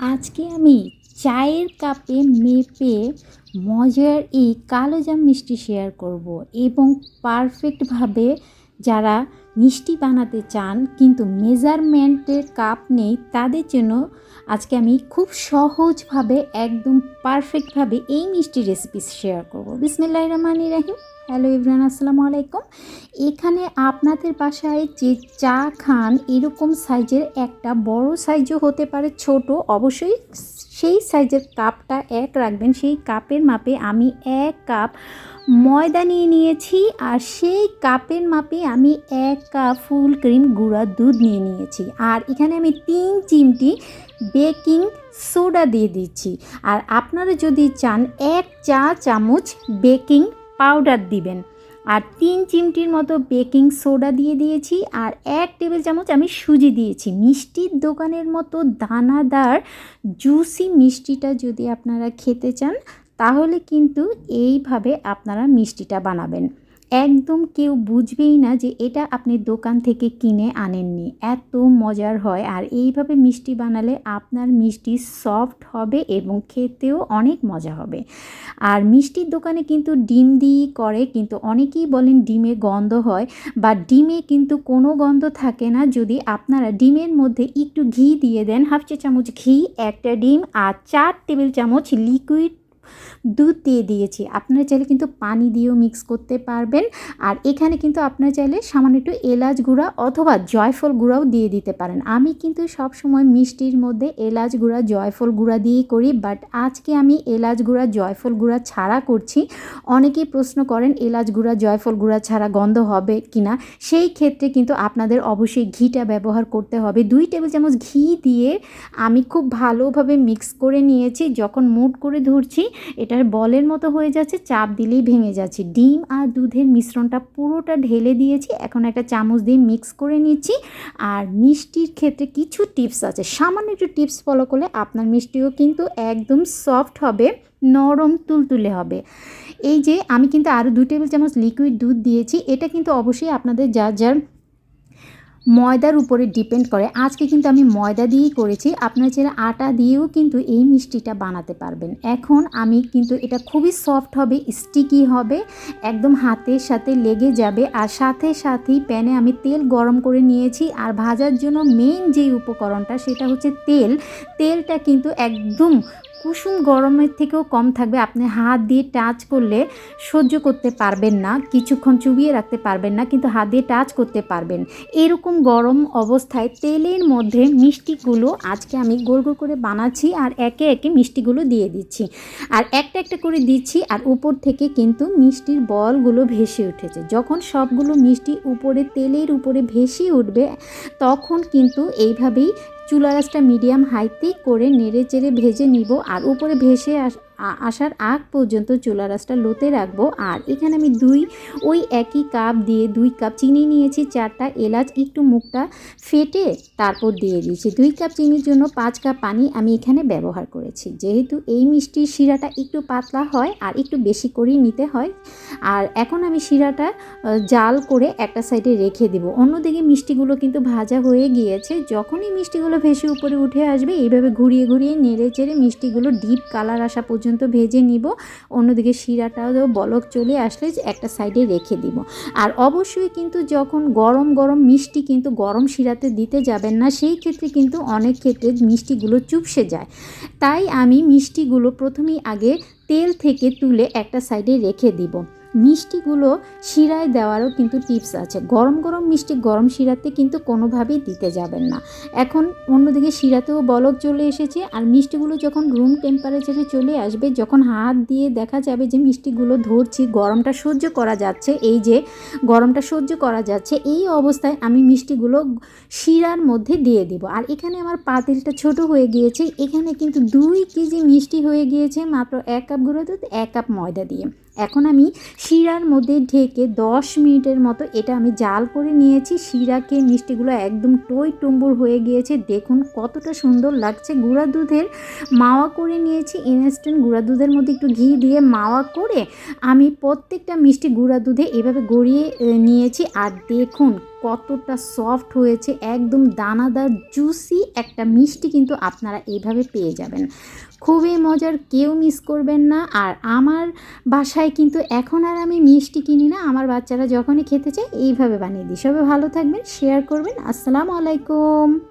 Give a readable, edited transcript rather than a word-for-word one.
আজকে আমি চায়ের কাপে মেপে মজার এই কালোজাম মিষ্টি শেয়ার করব এবং পারফেক্টভাবে যারা মিষ্টি বানাতে চান কিন্তু মেজারমেন্টের কাপ নেই তাদের জন্য আজকে আমি খুব সহজভাবে একদম পারফেক্টভাবে এই মিষ্টি রেসিপি শেয়ার করব। বিসমিল্লাহির রহমানির রহিম। হ্যালো এভরিওয়ান, আসসালামু আলাইকুম। এখানে আপনাদের বাসায় যে চা খান এরকম সাইজের একটা বড় সাইজও হতে পারে, ছোট, অবশ্যই সেই সাইজের কাপটা এক রাখবেন। সেই কাপের মাপে আমি 1 কাপ ময়দা নিয়ে নিয়েছি আর সেই কাপের মাপে আমি 1 কাপ ফুল ক্রিম গুঁড়া দুধ নিয়ে নিয়েছি। আর এখানে আমি 3 চিমটি বেকিং সোডা দিয়ে দিচ্ছি। আর আপনারা যদি চান 1 চা চামচ বেকিং পাউডার দিবেন। আর 3 চিমটির মতো বেকিং সোডা দিয়ে দিয়েছি আর 1 টেবিল চামচ আমি সুজি দিয়েছি। মিষ্টির দোকানের মতো দানাদার জুসি মিষ্টিটা যদি আপনারা খেতে চান তাহলে কিন্তু এইভাবে আপনারা মিষ্টিটা বানাবেন। একদম কেউ বুঝবেই না যে এটা আপনি দোকান থেকে কিনে আনেননি, এত মজার হয়। আর এইভাবে মিষ্টি বানালে আপনার মিষ্টি সফট হবে এবং খেতেও অনেক মজা হবে। আর মিষ্টির দোকানে কিন্তু ডিম দিয়েই করে, কিন্তু অনেকেই বলেন ডিমে গন্ধ হয়, বা ডিমে কিন্তু কোনো গন্ধ থাকে না যদি আপনারা ডিমের মধ্যে একটু ঘি দিয়ে দেন। 1/2 চা চামচ ঘি, একটা ডিম আর 4 টেবিল চামচ লিকুইড দুধ দিয়ে দিয়েছি। আপনারা চাইলে কিন্তু পানি দিয়েও মিক্স করতে পারবেন। আর এখানে কিন্তু আপনারা চাইলে সামান্য একটু এলাচ গুঁড়া অথবা জয়ফল গুঁড়াও দিয়ে দিতে পারেন। আমি কিন্তু সবসময় মিষ্টির মধ্যে এলাচ গুঁড়া জয়ফল গুঁড়া দিয়েই করি, বাট আজকে আমি এলাচ গুঁড়া জয়ফল গুঁড়া ছাড়া করছি। অনেকেই প্রশ্ন করেন এলাচ গুঁড়া জয়ফল গুঁড়া ছাড়া গন্ধ হবে কিনা, সেই ক্ষেত্রে কিন্তু আপনাদের অবশ্যই ঘিটা ব্যবহার করতে হবে। 2 টেবিল চামচ ঘি দিয়ে আমি খুব ভালোভাবে মিক্স করে নিয়েছি। যখন মুট করে ধরছি এটার বলের মতো হয়ে যাচ্ছে, চাপ দিলেই ভেঙে যাচ্ছে। ডিম আর দুধের মিশ্রণটা পুরোটা ঢেলে দিয়েছি। এখন একটা চামচ দিয়ে মিক্স করে নিচ্ছি। আর মিষ্টির ক্ষেত্রে কিছু টিপস আছে, সামান্য একটু টিপস ফলো করলে আপনার মিষ্টিও কিন্তু একদম সফট হবে, নরম তুলতুলে হবে। এই যে আমি কিন্তু আরও 2 টেবিল চামচ লিকুইড দুধ দিয়েছি। এটা কিন্তু অবশ্যই আপনাদের যার যার ময়দার উপরে ডিপেন্ড করে। আজকে কিন্তু আমি ময়দা দিয়েই করেছি, আপনারা চাইলে আটা দিয়েও কিন্তু এই মিষ্টিটা বানাতে পারবেন। এখন আমি কিন্তু এটা খুবই সফট হবে, স্টিকি হবে, একদম হাতের সাথে লেগে যাবে। আর সাথে সাথেই প্যানে আমি তেল গরম করে নিয়েছি। আর ভাজার জন্য মেইন যেই উপকরণটা সেটা হচ্ছে তেল। তেলটা কিন্তু একদম কুসুম গরমের থেকেও কম থাকবে। আপনি হাত দিয়ে টাচ করলে সহ্য করতে পারবেন না, কিছুক্ষণ চুবিয়ে রাখতে পারবেন না, কিন্তু হাত দিয়ে টাচ করতে পারবেন। এরকম গরম অবস্থায় তেলের মধ্যে মিষ্টিগুলো আজকে আমি গোল গোল করে বানাচ্ছি আর একে একে মিষ্টিগুলো দিয়ে দিচ্ছি। আর একটা একটা করে দিচ্ছি আর উপর থেকে কিন্তু মিষ্টির বলগুলো ভেসে উঠেছে। যখন সবগুলো মিষ্টি উপরে তেলের উপরে ভেসে উঠবে তখন কিন্তু এইভাবেই চুলা আঁচটা মিডিয়াম হাইতে করে নেড়ে চেড়ে ভেজে নিব। আর উপরে ভেসে আসার আগ পর্যন্ত চুলা আঁচটা লোতে রাখবো। আর এখানে আমি ওই একই কাপ দিয়ে 2 কাপ চিনি নিয়েছি, 4টা এলাচ একটু মুখটা ফেটে তারপর দিয়ে দিয়েছি। 2 কাপ চিনির জন্য 5 কাপ পানি আমি এখানে ব্যবহার করেছি। যেহেতু এই মিষ্টির শিরাটা একটু পাতলা হয় আর একটু বেশি করেই নিতে হয়। আর এখন আমি শিরাটা জাল করে একটা সাইডে রেখে দেব। অন্যদিকে মিষ্টিগুলো কিন্তু ভাজা হয়ে গিয়েছে। যখনই মিষ্টিগুলো ভেসে উপরে উঠে আসবে এইভাবে ঘুরিয়ে ঘুরিয়ে নেড়ে চেড়ে মিষ্টিগুলো ডিপ কালার আসা পর্যন্ত ভেজে নিব। অন্যদিকে শিরাটাও বলক চলে আসলে একটা সাইডে রেখে দিব। আর অবশ্যই কিন্তু যখন গরম গরম মিষ্টি কিন্তু গরম শিরাতে দিতে যাবেন না, সেই ক্ষেত্রে কিন্তু অনেক ক্ষেত্রে মিষ্টিগুলো চুপসে যায়। তাই আমি মিষ্টিগুলো প্রথমেই আগে তেল থেকে তুলে একটা সাইডে রেখে দিব। মিষ্টিগুলো শিরায় দেওয়ারও কিন্তু টিপস আছে। গরম গরম মিষ্টি গরম শিরাতে কিন্তু কোনোভাবেই দিতে যাবেন না। এখন অন্যদিকে শিরাতেও বলক চলে এসেছে আর মিষ্টিগুলো যখন রুম টেম্পারেচারে চলে আসবে, যখন হাত দিয়ে দেখা যাবে যে মিষ্টিগুলো ধরছি, গরমটা সহ্য করা যাচ্ছে, এই যে গরমটা সহ্য করা যাচ্ছে, এই অবস্থায় আমি মিষ্টিগুলো শিরার মধ্যে দিয়ে দিব। আর এখানে আমার পাতিলটা ছোট হয়ে গিয়েছে। এখানে কিন্তু 2 কেজি মিষ্টি হয়ে গিয়েছে মাত্র 1 কাপ গুঁড়ো দুধ 1 কাপ ময়দা দিয়ে। এখন আমি শিরার মধ্যে ঢেকে 10 মিনিটের মতো এটা আমি জাল করে নিয়েছি। শিরাকে মিষ্টিগুলো একদম টই টুম্বুর হয়ে গিয়েছে। দেখুন কতটা সুন্দর লাগছে। গুঁড়া দুধের মাওয়া করে নিয়েছি, ইনস্ট্যান্ট গুঁড়া দুধের মধ্যে একটু ঘি দিয়ে মাওয়া করে আমি প্রত্যেকটা মিষ্টি গুঁড়া দুধে এভাবে গড়িয়ে নিয়েছি। আর দেখুন কতটা সফট হয়েছে, একদম দানাদার জুসি একটা মিষ্টি কিন্তু আপনারা এইভাবে পেয়ে যাবেন। খুবই মজার, কেউ মিস করবেন না। আর আমার বাসায় কিন্তু এখন আর আমি মিষ্টি কিনি না, আমার বাচ্চারা যখনই খেতে চায় এইভাবে বানিয়ে দিই। সবাই ভালো থাকবেন, শেয়ার করবেন। আসসালামু আলাইকুম।